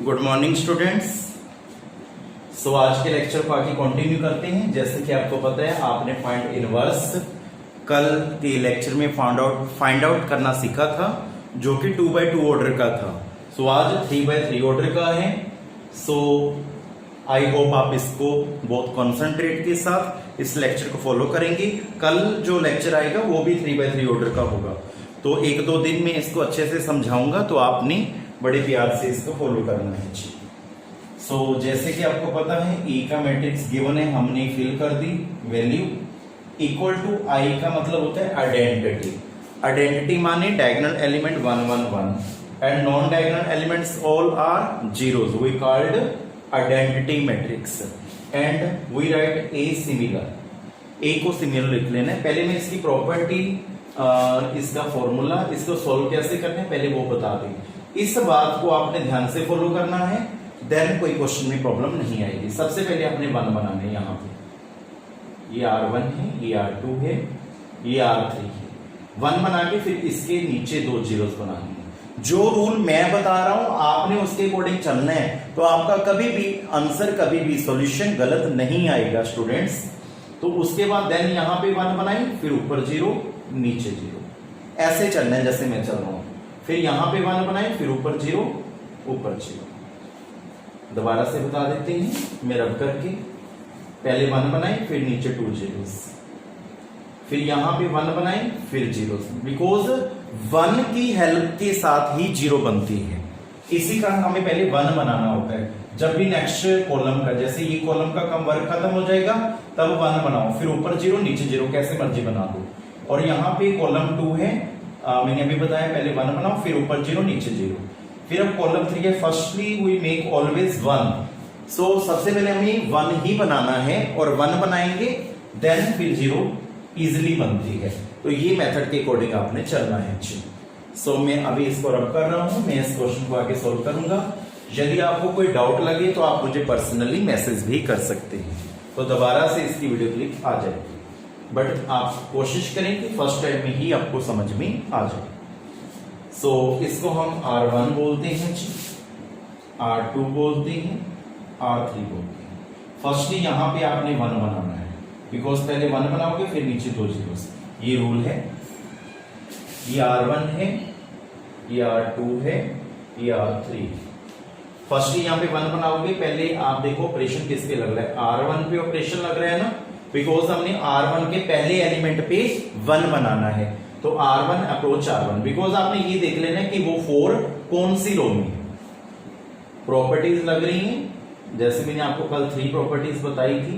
Good morning students. सो आज के lecture को आगे कंटिन्यू करते हैं। जैसे कि आपको पता है आपने पॉइंट इनवर्स कल के लेक्चर में फाइंड आउट करना सीखा था, जो कि 2/2 ऑर्डर का था। सो आज 3/3 ऑर्डर का है। सो आई होप आप इसको बहुत कॉन्सेंट्रेट के साथ इस लेक्चर को फॉलो करेंगे। कल जो लेक्चर आएगा वो भी 3/3 ऑर्डर का होगा। तो 1-2 दिन में इसको अच्छे से समझाऊंगा, तो आपने बड़े प्यार से इसको फॉलो करना है जी। सो जैसे कि आपको पता है ई का मैट्रिक्स गिवन है, हमने फिल कर दी। वैल्यू इक्वल टू आई का मतलब होता है आइडेंटिटी। आइडेंटिटी माने diagonal element 1 1 1 and non diagonal elements all are zeros. We called identity matrix and we write A similar. A को सिमिलर लिख लेना है। पहले मैं इसकी प्रॉपर्टी इसका फॉर्मूला इसको सॉल्व कैसे करना है पहले वो बता दें। इस बात को आपने ध्यान से फॉलो करना है, देन कोई क्वेश्चन में प्रॉब्लम नहीं आएगी। सबसे पहले आपने 1 बनाना है। यहाँ पे ये R1 है, ये R2 है, ये R3 है। 1 बना के फिर इसके नीचे 2 जीरोस बनाने हैं। जो रूल मैं बता रहा हूं आपने उसके अकॉर्डिंग चलना है, तो आपका कभी भी आंसर कभी भी सॉल्यूशन गलत नहीं आएगा स्टूडेंट्स। तो उसके बाद देन यहाँ पे 1 बनाई, फिर ऊपर 0 नीचे 0, ऐसे चलना है जैसे मैं चल रहा हूं। फिर यहां पे 1 बनाए, फिर ऊपर 0 ऊपर 0। दोबारा से बता देते हैं मैं रब करके। पहले 1 बनाए, फिर नीचे 2 जीरोस, फिर यहां पे 1 बनाए, फिर जीरोस। बिकॉज 1 की हेल्प के साथ ही 0 बनती है, इसी कारण हमें पहले 1 बनाना होता है। जब भी नेक्स्ट कॉलम का, जैसे ये कॉलम का कम वर्क खत्म हो जाएगा तब 1 बनाओ, फिर ऊपर 0 नीचे 0, कैसे मर्जी बना दो। और यहाँ पे कॉलम 2 है, मैंने अभी बताया पहले 1 बनाओ, फिर ऊपर 0 नीचे 0। फिर अब कॉलम 3 है, फर्स्टली वी मेक ऑलवेज 1। सो सबसे पहले हमें 1 ही बनाना है, और 1 बनाएंगे देन फिर 0 इजिली बनती है। तो ये मेथड के अकॉर्डिंग आपने चलना है जी। सो मैं अभी इसको रब कर रहा हूं, मैं इस क्वेश्चन को आगे सोल्व करूंगा। यदि आपको कोई डाउट लगे तो आप मुझे पर्सनली मैसेज भी कर सकते हैं, तो दोबारा से इसकी वीडियो क्लिप आ जाएगी। बट आप कोशिश करें कि फर्स्ट टाइम में ही आपको समझ में आ जाए। सो इसको हम R1 बोलते हैं जी, R2 बोलते हैं, R3 बोलते हैं। फर्स्टली यहां पे आपने 1 बनाना है, बिकॉज पहले 1 बनाओगे फिर नीचे 2 जीरोस। ये रूल है। ये R1 है, ये R2 है, ये R3। फर्स्टली यहां पे 1 बनाओगे, पहले आप देखो ऑपरेशन किस पे लग रहा है, R1 पे ऑपरेशन लग रहा है ना, बिकॉज हमने R1 के पहले एलिमेंट पे 1 बनाना है। तो R1 अप्रोच R1, बिकॉज आपने ये देख लेना है कि वो 4 कौन सी रो में प्रॉपर्टीज लग रही हैं। जैसे मैंने आपको कल 3 प्रॉपर्टीज बताई थी,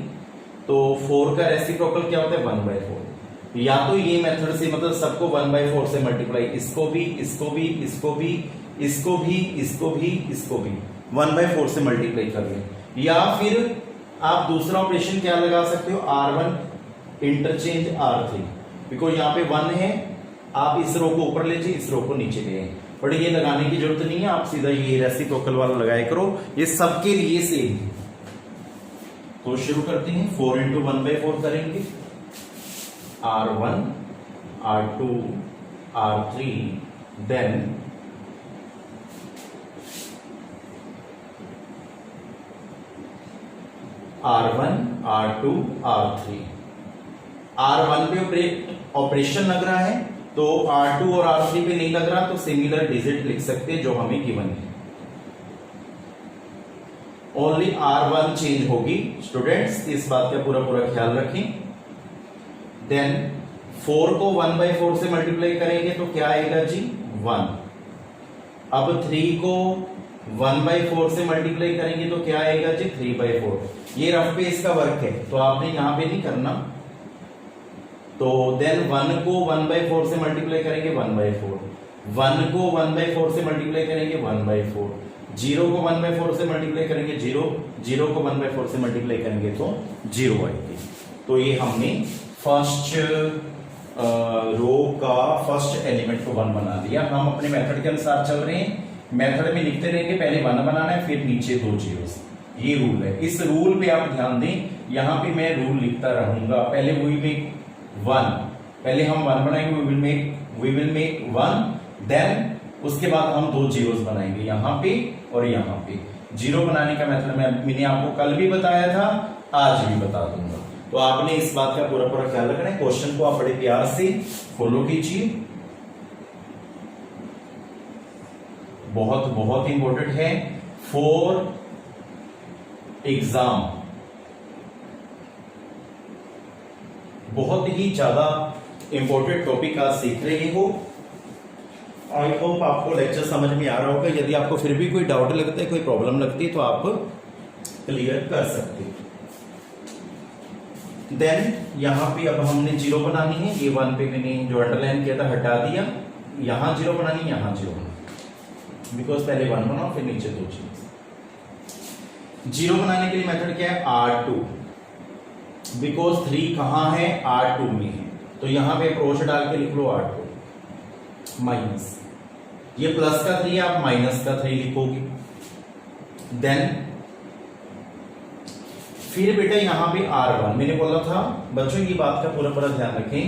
तो 4 का रेसिप्रोकल क्या होता है 1/4। या तो ये मेथड से, मतलब सबको 1/4 से मल्टीप्लाई, इसको भी इसको भी इसको भी इसको भी इसको भी इसको भी 1/4 से मल्टीप्लाई कर लें। या फिर आप दूसरा ऑपरेशन क्या लगा सकते हो, R1 इंटरचेंज R3, बिकॉज यहाँ पे 1 है, आप इस रो को ऊपर ले जाइए, इस रो को नीचे ले आए। बट ये लगाने की जरूरत नहीं है, आप सीधा ये रेसिप्रोकल वाला लगाया करो, ये सबके लिए सेम है। तो शुरू करते हैं। 4 × 1/4 करेंगे, R1 R2 R3, then R1 R2 R3। R1 पे ऑपरेशन लग रहा है, तो R2 और R3 पे नहीं लग रहा, तो सिमिलर डिजिट लिख सकते हैं जो हमें गिवन है। ओनली R1 चेंज होगी स्टूडेंट्स, इस बात का पूरा ख्याल रखें। देन 4 को 1/4 से मल्टीप्लाई करेंगे तो क्या आएगा जी 1। अब 3 को 1/4 से मल्टीप्लाई करेंगे तो क्या आएगा जी 3/4। ये रफ पे इसका वर्क है, तो आपने यहां पे नहीं करना। तो देन 1 को 1/4 से मल्टीप्लाई करेंगे 1/4, 1 को 1/4 से मल्टीप्लाई करेंगे 1/4, 0 को 1/4 से मल्टीप्लाई करेंगे 0, 0 को 1/4 से मल्टीप्लाई करेंगे तो 0 आएगी। तो ये हमने फर्स्ट रो का फर्स्ट एलिमेंट को 1 बना दिया। हम अपने मेथड के अनुसार चल रहे हैं। मेथड में लिखते रहेंगे, पहले 1 बनाना है, फिर नीचे 2 जीरोस। ये रूल है। इस रूल पे आप ध्यान दें, यहां पे मैं रूल लिखता रहूंगा। पहले वी मेक 1, पहले हम 1 बनाएंगे, वी विल मेक 1, देन उसके बाद हम 2 जीरोस बनाएंगे, यहां पे और यहां पे। जीरो बनाने का मेथड मैंने आपको कल भी बताया था, आज भी बता दूंगा। तो आपने इस बात का पूरा पूरा ख्याल रखना है। क्वेश्चन को आप बड़े प्यार से फॉलो कीजिए, बहुत बहुत इंपॉर्टेंट है फॉर एग्जाम, बहुत ही ज्यादा इंपॉर्टेंट टॉपिक आज सीख रहे हो। आई होप आपको लेक्चर समझ में आ रहा होगा। यदि आपको फिर भी कोई डाउट लगता है, कोई प्रॉब्लम लगती है, तो आप क्लियर कर सकते हैं। देन यहां पे अब हमने जीरो बनानी है। ये वन पे मैंने जो अंडरलाइन किया था हटा दिया, यहां जीरो बनानी, यहां जीरो बनानी, बिकॉज पहले वन बनाओ फिर नीचे दो चीज। जीरो बनाने के लिए मेथड क्या है, R2, बिकॉज 3 कहां है, R2 में है, तो यहां पे अप्रोच डाल के लिख लो R2 माइनस, ये प्लस का 3 आप माइनस का 3 लिखोगे। देन फिर बेटा यहां पे R1, मैंने बोला था बच्चों ये बात का पूरा पूरा ध्यान रखें,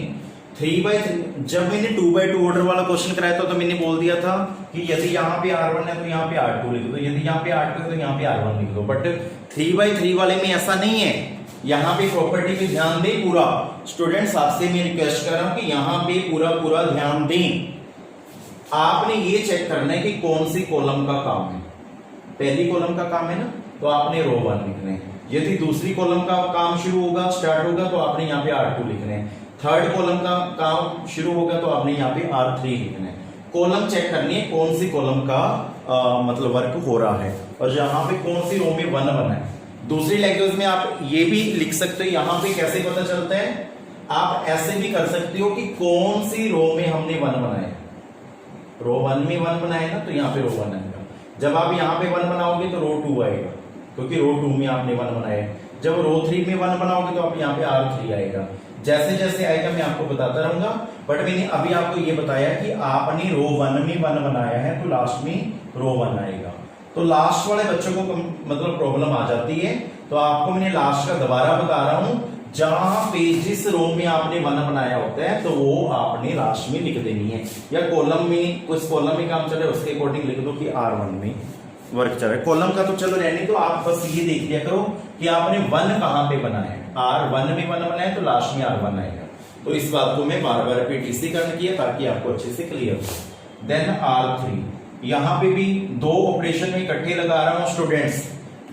3/3 जब मैंने 2/2 ऑर्डर वाला क्वेश्चन कराया था तो मैंने बोल दिया था कि यदि यहाँ पे R1 है तो यहाँ पे R2 लिख दो, यदि यहाँ पे R2 है तो यहाँ पे R1 लिख दो। बट 3/3 वाले में ऐसा नहीं है, यहाँ पे प्रॉपर्टी पे ध्यान दें पूरा। स्टूडेंट्स आपसे मैं रिक्वेस्ट कर रहा हूं कि यहाँ पे पूरा पूरा ध्यान दें। आपने ये चेक करना है कि कौन सी कॉलम का काम है। पहली कॉलम का काम है ना, तो आपने रो 1 लिखना है। यदि दूसरी कॉलम का काम शुरू होगा, स्टार्ट होगा, तो आपने यहाँ पे R2 लिखना है। थर्ड कॉलम का काम शुरू होगा तो आपने यहाँ पे R3 लिखना है। कॉलम चेक करनी है कौन सी कॉलम का मतलब वर्क हो रहा है, और यहाँ पे कौन सी रो में 1 बना है। दूसरी लैंग्वेज में आप ये भी लिख सकते हो, यहाँ पे कैसे पता चलता है, आप ऐसे भी कर सकते हो कि कौन सी रो में हमने 1 बनाया। रो 1 में 1 बनाया ना, तो यहाँ पे रो 1 आएगा। जब आप यहाँ पे 1 बनाओगे तो रो 2 आएगा, क्योंकि रो 2 में आपने 1 बनाया। जब रो 3 में 1 बनाओगे तो आप यहाँ पे R3 आएगा। जैसे जैसे आएगा मैं आपको बताता रहूंगा, बट मैंने अभी आपको ये बताया कि आपने रो 1 में 1 बनाया है तो लास्ट में रो 1 आएगा। तो लास्ट वाले बच्चों को मतलब प्रॉब्लम आ जाती है, तो आपको मैंने लास्ट का दोबारा बता रहा हूं, जहां पे जिस रो में आपने 1 बनाया होता है तो वो आपने लास्ट में लिख देनी है, या कॉलम में कुछ कॉलम में काम चल रहा है उसके अकॉर्डिंग लिख दो कि R1 में वर्क चल रहा है। कॉलम का तो चलो रहने, तो आप बस ये देख लिया करो कि आपने 1 कहां पे बनाया है। R1 में 1 बनाया तो लास्ट में R1 आएगा। तो इस बात को मैं बार बार रिपीट इसी कारण किया ताकि आपको अच्छे से क्लियर हो। देन R3, यहां पे भी 2 ऑपरेशन में इकट्ठे लगा रहा हूं स्टूडेंट्स,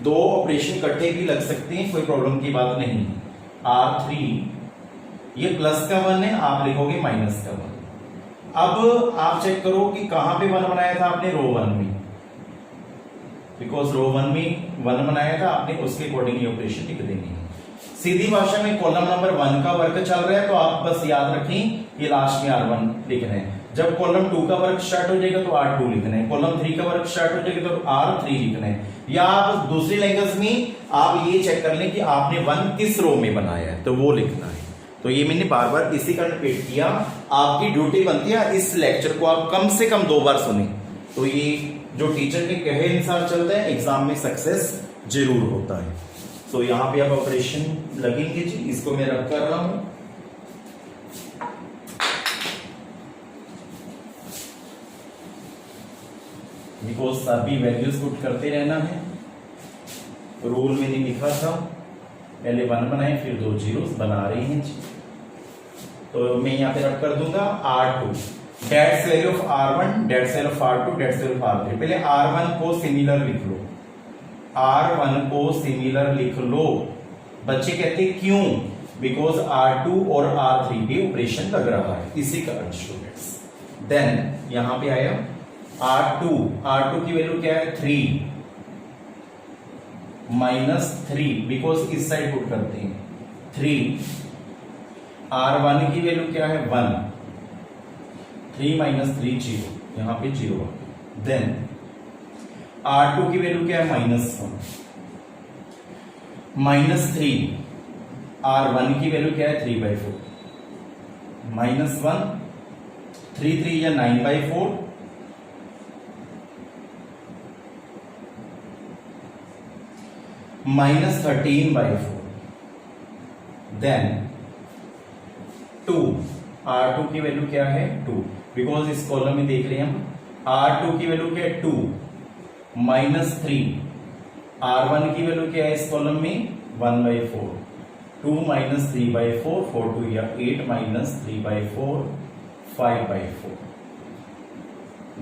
2 ऑपरेशन इकट्ठे भी लग सकते हैं, कोई प्रॉब्लम की बात नहीं। R3 ये प्लस का 1 है, आप लिखोगे माइनस का 1। अब आप चेक करो कि कहां पे 1 बनाया था आपने, रो 1 में, बिकॉज रो 1 में 1 बनाया था आपने, उसके अकॉर्डिंग ये ऑपरेशन लिख देनी है। सीधी भाषा में कॉलम नंबर 1 का वर्क चल रहा है तो आप बस याद रखें कि लास्ट में R1 लिखना है। जब कॉलम 2 का वर्क स्टार्ट हो जाएगा तो R2 लिखना है, कॉलम 3 का वर्क स्टार्ट हो जाएगा तो R3 लिखना है। या आप दूसरी लैंग्वेज में आप ये चेक कर लें कि आपने 1 किस रो में बनाया है तो वो लिखना है। तो ये मैंने बार बार इसी कारण रिपीट किया, आपकी ड्यूटी बनती है इस लेक्चर को आप कम से कम 2 बार सुने, तो ये जो टीचर के कहे अनुसार चलता है एग्जाम में सक्सेस जरूर होता है। तो यहाँ पे अब ऑपरेशन लगेंगे जी, इसको मैं रख कर रहा हूं। बिकॉज सभी वैल्यूज पुट करते रहना है। रूल मैंने लिखा था, पहले 1 बनाए फिर 2 जीरोस बना रहे हैं जी। तो मैं यहाँ पे रख कर दूंगा R2, that's value of R1, that's value of R2, that's value of R3। पहले R1 को सिमिलर लिख लो, R1 को सिमिलर लिख लो। बच्चे कहते क्यों, बिकॉज R2 और R3 पे ऑपरेशन लग रहा है, इसी कारण स्टूडेंट्स। देन यहां पे आया R2 की वैल्यू क्या है 3 माइनस 3, बिकॉज इस साइड पुट करते हैं 3। R1 की वैल्यू क्या है 1, 3 माइनस 3 0, यहां पे 0। देन R2 की वैल्यू क्या है -1, -3। R1 की वैल्यू क्या है 3/4, -1, 3 3 या 9/4, -13/4। देन 2, R2 की वैल्यू क्या है 2, बिकॉज इस कॉलम में देख रहे हैं हम। R2 की वैल्यू क्या है 2, -3, R1 की वैल्यू क्या है इस कॉलम में 1/4, 2 माइनस 3/4, 4 2 या 8 माइनस 3/4, 5/4।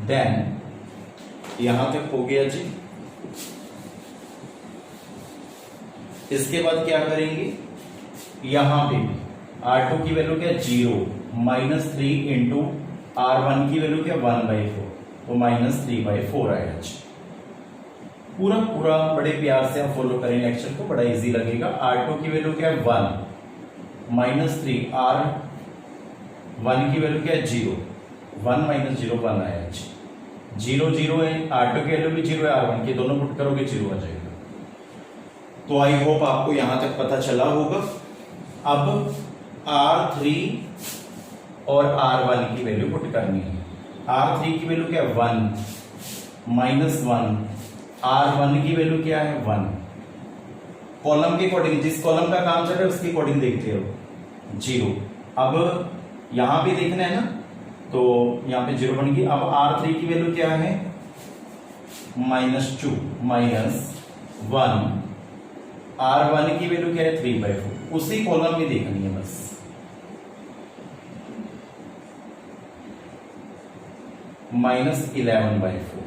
देन यहां तक हो गया जी। इसके बाद क्या करेंगे, यहां पे भी R2 की वैल्यू क्या 0, -3 इंटू R1 की वैल्यू क्या 1/4, तो -3/4 आएगा जी। पूरा पूरा बड़े प्यार से आप फॉलो करें लेक्चर को, बड़ा इजी लगेगा। R2 की वैल्यू क्या है 1, -3, R1 की वैल्यू क्या है 0, 1 - 0 1 आया जी। 0 0 है, R2 की वैल्यू भी 0 है, R1 की, दोनों पुट करोगे 0 आ जाएगा। तो आई होप आपको यहां तक पता चला होगा। अब R3 और R1 की वैल्यू पुट करनी है। R3 की वैल्यू क्या है 1, -1, R1 की वैल्यू क्या है 1। कॉलम के अकॉर्डिंग, जिस कॉलम का काम चल रहा है उसके अकॉर्डिंग देखते हो 0। अब यहां पे देखना है ना, तो यहां पे 0 बन गई। अब R3 की वैल्यू क्या है -2, -1, R1 की वैल्यू क्या है 3/4। उसी कॉलम में देखनी है बस। -11/4।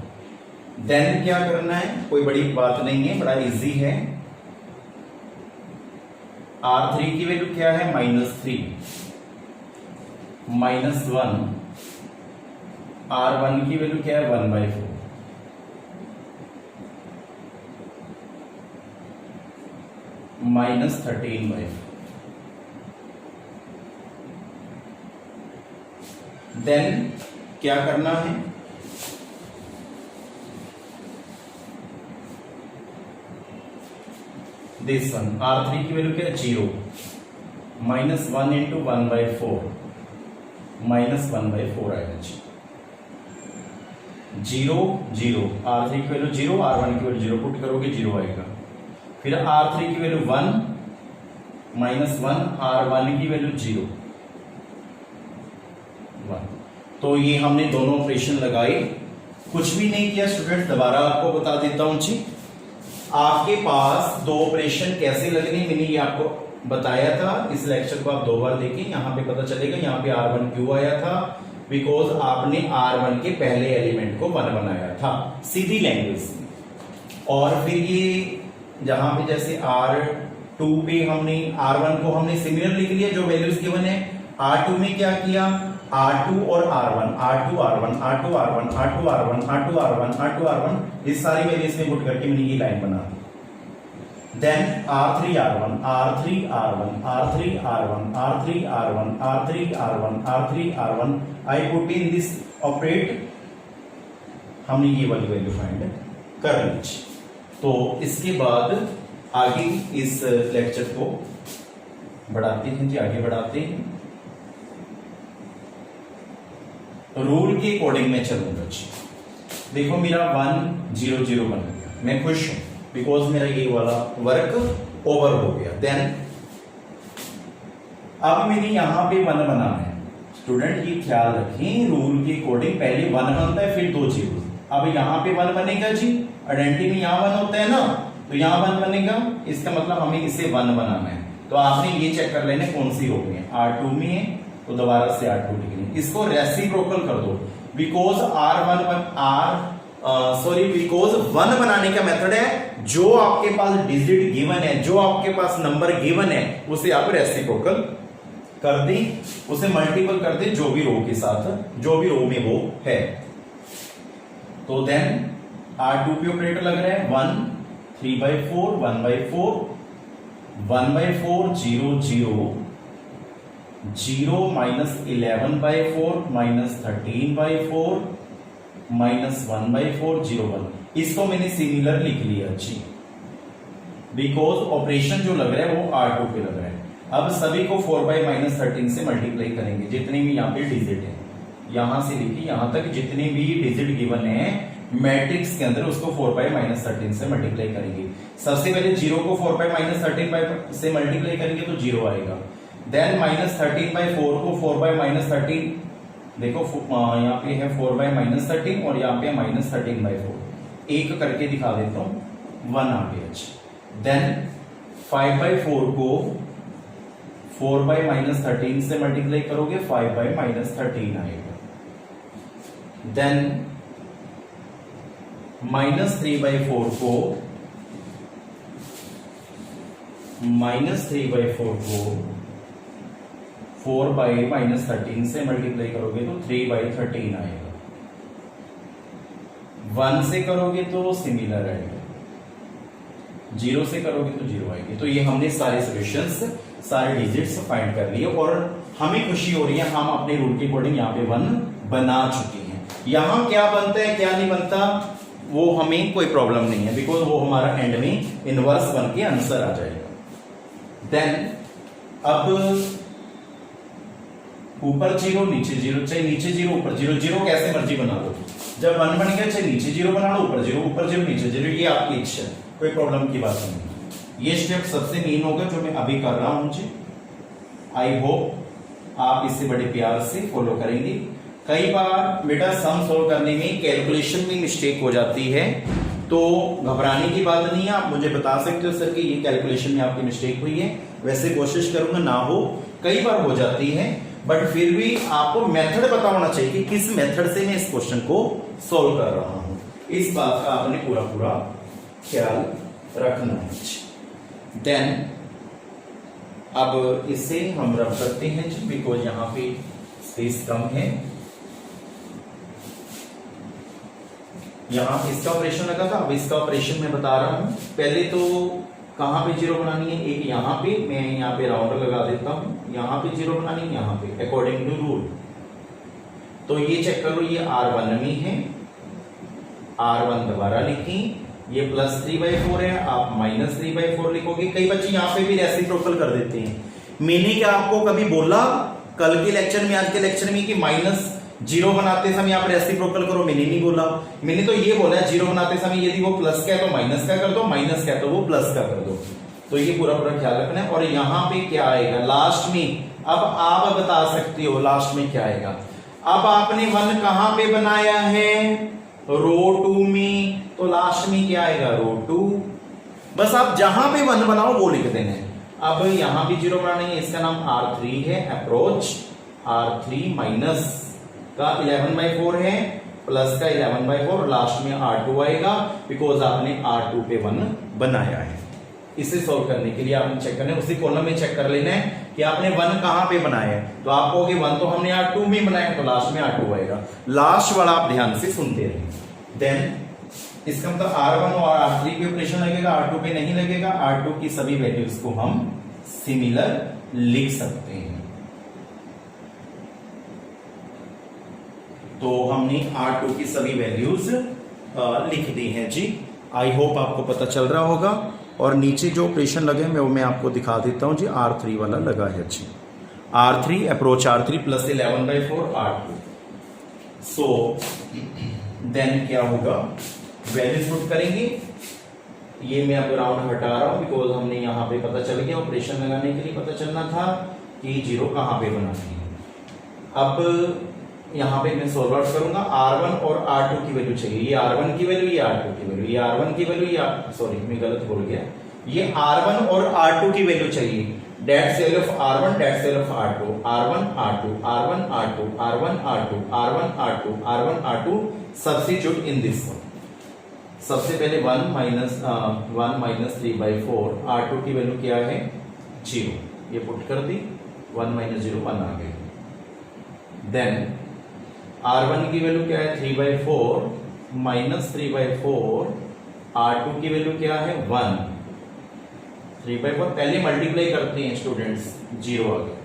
देन क्या करना है, कोई बड़ी बात नहीं है, बड़ा इजी है। R3 की वैल्यू क्या है -3, -1, R1 की वैल्यू क्या है 1/4, -13/4। देन क्या करना है, दिस वन R3 की वैल्यू क्या है 0, -1 इंटू 1/4, -1/4 आएगा जी। 0 0, R3 की वैल्यू 0, R1 की वैल्यू 0 पुट करोगे 0 आएगा। फिर R3 की वैल्यू 1, -1, R1 की वैल्यू 0, 1। तो ये हमने दोनों ऑपरेशन लगाए, कुछ भी नहीं किया स्टूडेंट। दोबारा आपको बता देता हूं जी, आपके पास दो ऑपरेशन कैसे लगने, मैंने ये आपको बताया था। इस लेक्चर को आप 2 बार देखें, यहां पे पता चलेगा यहाँ पे R1 क्यों आया था, बिकॉज आपने R1 के पहले एलिमेंट को 1 बनाया था सीधी लैंग्वेज में। और फिर ये जहां पे जैसे R2 पे हमने R1 को हमने सिमिलर लिख लिया, जो वैल्यूज गिवन है। R2 में क्या किया, R2 और R1, R2 R1, R2 R1, R2 R1, R2 R1, R2 R1, इस सारी वैल्यूज में पुट करके मैंने ये लाइन बना दी। Then R3 R1, R3 R1, R3 R1, R3 R1, R3 R1, R3 R1, I put in this operate, हमने ये वाली वैल्यू फाइंड कर ली। तो इसके बाद आगे इस लेक्चर को बढ़ाते हैं जी, आगे बढ़ाते हैं। रूल के अकॉर्डिंग मैं चलूंगा जी। देखो मेरा 1 0 0 बन गया, मैं खुश हूं बिकॉज मेरा ये वाला वर्क ओवर हो गया। देन अब मैंने यहां पे 1 बनाना है। स्टूडेंट ये ख्याल रखें, रूल के अकॉर्डिंग पहले 1 बनता है फिर 2 0। अब यहां पे 1 बनेगा जी, आइडेंटिटी में यहां 1 होता है ना, तो यहां 1 बनेगा, इसका मतलब हमें इसे 1 बनाना है। तो आपने ये चेक कर लेना कौन सी रो में है, R2 में है तो दोबारा से R2 लिखनी, इसको रेसिप्रोकल कर दो। बिकॉज बिकॉज 1 बनाने का मेथड है, जो आपके पास डिजिट गिवन है, जो आपके पास नंबर गिवन है, उसे आप रेसिप्रोकल कर दी, उसे मल्टीपल कर दे जो भी रो के साथ, जो भी रो में वो है। तो देन R2 पे ऑपरेटर लग रहा है 1 3/4 1/4 1/4 0 0 0 -11/4 -13/4 -1/4 0 1। इसको मैंने सिमिलर लिख लिया जी, बिकॉज ऑपरेशन जो लग रहा है वो R2 पे लग रहा है। अब सभी को 4/-13 से मल्टीप्लाई करेंगे, जितने भी यहाँ पे डिजिट है, यहां से लेके यहां तक जितने भी डिजिट गिवन है मैट्रिक्स के अंदर, उसको 4/-13 से मल्टीप्लाई करेंगे। सबसे पहले 0 को 4/-13 से मल्टीप्लाई करेंगे तो 0 आएगा। देन -13/4 को 4/-13, देखो यहाँ पे है 4/-13 और यहाँ पे -13/4। एक करके दिखा देता हूं, 1 आ गया। देन 5/4 को 4/-13 से मल्टीप्लाई करोगे, 5/-13 आएगा। देन -3/4 को 4/-13 से मल्टीप्लाई करोगे तो 3/13 आएगा। 1 से करोगे तो सिमिलर आएगा, 0 से करोगे तो 0 आएगी। तो ये हमने सारे सॉल्यूशंस, सारे डिजिट्स फाइंड कर लिए और हमें खुशी हो रही है, हम अपने रूल के अकॉर्डिंग यहाँ पे 1 बना चुके हैं। यहां क्या बनता है क्या नहीं बनता वो हमें कोई प्रॉब्लम नहीं है, बिकॉज वो हमारा एंड में इनवर्स बन के आंसर आ जाएगा। देन अब ऊपर 0 नीचे 0, चाहे नीचे 0 ऊपर 0, 0 कैसे मर्जी बना लो। जब 1 बन गया चाहे नीचे 0 बना लो, ऊपर 0 नीचे 0, ये आपकी इच्छा है, कोई प्रॉब्लम की बात नहीं। ये स्टेप सबसे मेन होगा जो मैं अभी कर रहा हूं जी। आई होप आप इससे बड़े प्यार से फॉलो करेंगे। कई बार बेटा सम सोल्व करने में कैलकुलेशन में मिस्टेक हो जाती है, तो घबराने की बात नहीं है। आप मुझे बता सकते हो सर कि ये कैलकुलेशन में आपकी मिस्टेक हुई है, वैसे कोशिश करूंगा ना हो, कई बार हो जाती है, बट फिर भी आपको मेथड पता होना चाहिए कि किस मेथड से मैं इस क्वेश्चन को सोल्व कर रहा हूं। इस बात का आपने पूरा पूरा ख्याल रखना है। देन अब इसे हम रब करते हैं जी, बिकॉज यहां पे स्पेस कम है। यहां इसका ऑपरेशन लगा था, अब इसका ऑपरेशन मैं बता रहा हूं। पहले तो कहां पे 0 बनानी है, एक यहां पे, मैं यहां पे राउंड लगा देता हूं, यहां पे 0 बनानी है, यहां पे अकॉर्डिंग टू रूल। तो ये चेक करो, ये R1 में है, R1 दोबारा लिखें, ये +3/4 है, आप -3/4 लिखोगे। कई बच्चे यहां पे भी रेसिप्रोकल कर देते हैं। मैंने क्या आपको कभी बोला कल के लेक्चर में, आज के लेक्चर में कि -0 बनाते समय आप रेसिप्रोकल करो? मैंने नहीं बोला। मैंने तो ये बोला 0 बनाते समय यदि वो प्लस का है तो माइनस का कर दो, माइनस का है तो वो प्लस का कर दो। तो ये पूरा पूरा ख्याल रखना है। और यहाँ पे क्या आएगा लास्ट में, अब आप बता सकते हो लास्ट में क्या आएगा। अब आपने 1 कहां पे बनाया है, रो 2 में, तो लास्ट में क्या आएगा, रो 2। बस आप जहां पे 1 बनाओ वो लिख देना है। अब यहां भी 0 बनाना है, इसका नाम R3 है, अप्रोच R3 माइनस का 11/4 है, प्लस का 11/4, लास्ट में R2 आएगा, बिकॉज आपने R2 पे 1 बनाया है। इसे सोल्व करने के लिए आपने चेक करना है, उसी कॉलम में चेक कर लेना है कि आपने 1 कहां पे बनाया है। तो आप कहोगे 1 तो हमने R2 में बनाया, तो लास्ट में R2 आएगा। लास्ट वाला आप ध्यान से सुनते रहिए। देन इसका मतलब R1 और R3 पे ऑपरेशन लगेगा, R2 पे नहीं लगेगा। R2 की सभी वैल्यूज को हम सिमिलर लिख सकते हैं। तो हमने R2 की सभी वैल्यूज लिख दी हैं जी। आई होप आपको पता चल रहा होगा। और नीचे जो ऑपरेशन लगे मैं आपको दिखा देता हूं जी। R3 वाला लगा है जी, R3 approach R3 plus 11/4 R2। So then क्या होगा, वैल्यूज पुट करेंगे। ये मैं अब राउंड हटा रहा हूं बिकॉज हमने यहां पे पता चल गया, ऑपरेशन लगाने के लिए पता चलना था कि 0 कहां पे बनानी है। अब यहां पे मैं सोल्व आउट करूंगा। R1 और R2 की वैल्यू चाहिए, ये R1 की वैल्यू, ये R2 की वैल्यू, ये R1 की वैल्यू, ये सॉरी मैं गलत बोल गया, ये R1 और R2 की वैल्यू चाहिए। That cell of R1 that cell of R2, R1 R2 R1 R2 R1 R2 R1 R2 R1 R2 substitute in this one. सबसे पहले 1 माइनस 3/4, R2 की वैल्यू क्या है 0, ये पुट कर दी, 1 - 0 1 आ गई। देन R1 की वैल्यू क्या है 3/4 माइनस 3/4, R2 की वैल्यू क्या है 1, 3/4 पहले मल्टीप्लाई करते हैं स्टूडेंट्स, 0 आ गया।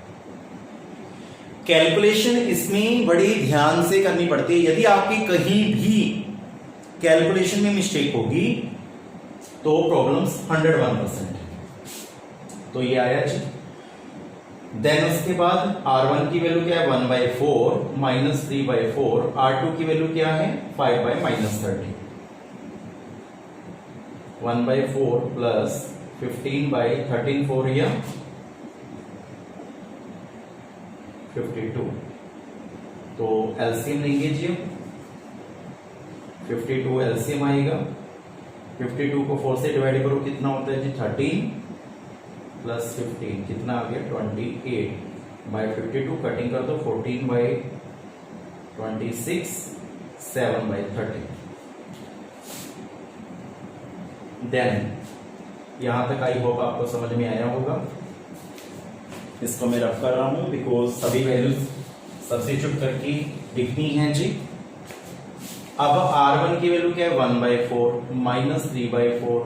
कैलकुलेशन इसमें बड़ी ध्यान से करनी पड़ती है। यदि आपकी कहीं भी कैलकुलेशन में मिस्टेक होगी तो प्रॉब्लम्स 101% है। तो ये आया जी। देन उसके बाद R1 की वैल्यू क्या है 1/4 माइनस 3/4, R2 की वैल्यू क्या है 5/-30, 1/4 प्लस 15/13 4 या 52। तो एलसीएम लेंगे जी, 52 एलसीएम आएगा। 52 को 4 से डिवाइड करो कितना होता है जी 13 प्लस 15 कितना आ गया 28 बाई 52 कटिंग कर दो 14 बाई 26 7 बाई 30। देन यहां तक आई होप आपको समझ में आया होगा। इसको मैं रफ कर रहा हूं बिकॉज सभी वैल्यूज सब्स्टिट्यूट करके लिखनी है जी। अब R1 की वैल्यू क्या है 1/4 माइनस 3/4,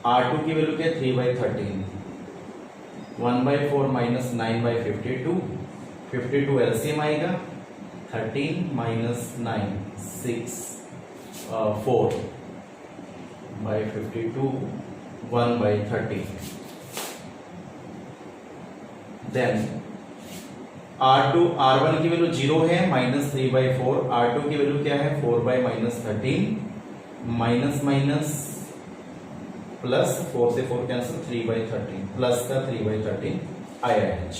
R2 की वैल्यू क्या है 3/13, 1/4 माइनस 9/52, 52 एलसीएम आएगा 13 माइनस 9 6 4 बाई 52 1/30। देन R1 की वैल्यू 0 है माइनस 3/4, R2 की वैल्यू क्या है 4 by minus 13 minus minus plus 4 से 4 कैंसिल 3/13 प्लस का 3/13 आया है।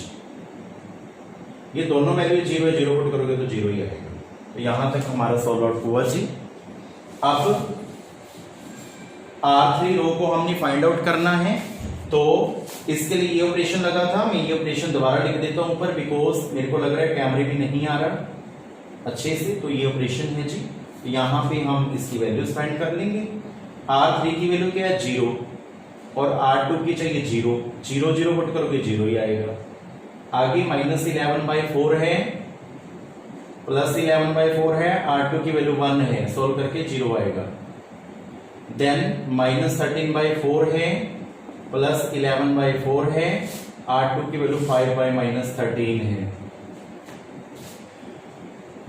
ये दोनों वैल्यू 0 है 0 पुट करोगे तो 0 ही आएगा। तो यहां तक हमारा सॉल्व आउट हुआ जी। अब R3 रो को हमने फाइंड आउट करना है तो इसके लिए ये ऑपरेशन लगा था। मैं ये ऑपरेशन दोबारा लिख देता हूं ऊपर बिकॉज मेरे को लग रहा है कैमरे भी नहीं आ रहा अच्छे से। तो ये ऑपरेशन है जी। तो यहां पे हम इसकी वैल्यूज फाइंड कर लेंगे। R3 की वैल्यू क्या है 0 और R2 की चाहिए 0 0 0 पुट करोगे 0 ही आएगा। आगे माइनस 11/4 है प्लस 11/4 है, R2 की वैल्यू 1 है, सोल्व करके 0 आएगा। देन माइनस 13/4 है प्लस 11/4 है, R2 की वैल्यू 5 बाई माइनस 13 है।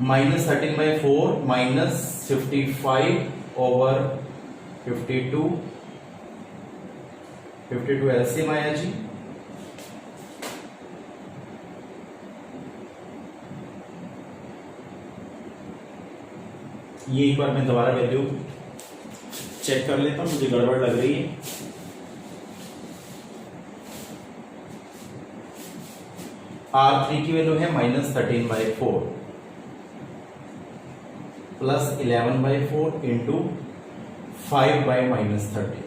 माइनस 13/4 माइनस 55 ओवर 52 52 एलसीएम आया जी। ये एक बार मैं दोबारा वैल्यू चेक कर लेता हूं, मुझे गड़बड़ लग रही है। R3 की वैल्यू है minus 13/4 plus 11/4 into 5 by minus 13।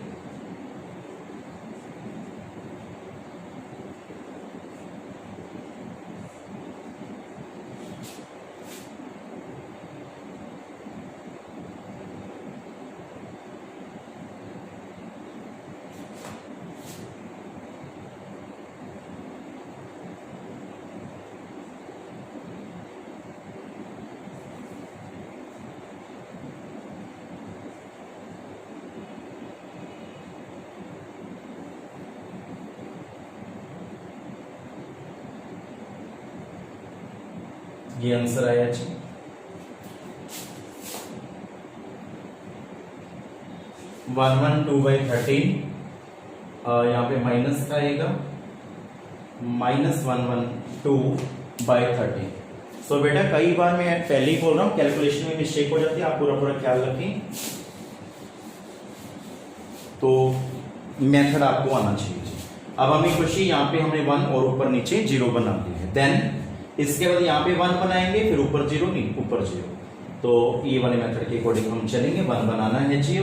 ये आंसर आया जी। वन 2/13 यहाँ पे माइनस का आएगा माइनस 112/13। सो बेटा कई बार मैं पहले ही बोल रहा हूँ कैलकुलेशन में मिस्टेक हो जाती है, आप पूरा पूरा ख्याल रखें। तो मेथड आपको आना चाहिए जी। अब हमें खुशी यहाँ पे हमने 1 और ऊपर नीचे 0 बना दिया है। देन इसके बाद यहाँ पे 1 बनाएंगे फिर ऊपर 0 नहीं ऊपर 0। तो ये वाले मेथड के अकॉर्डिंग हम चलेंगे। 1 बनाना है जी।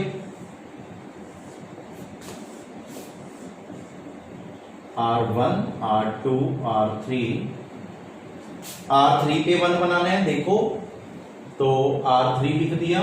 R1 R2 R3 पे 1 बनाना है। देखो तो R3 लिख दिया।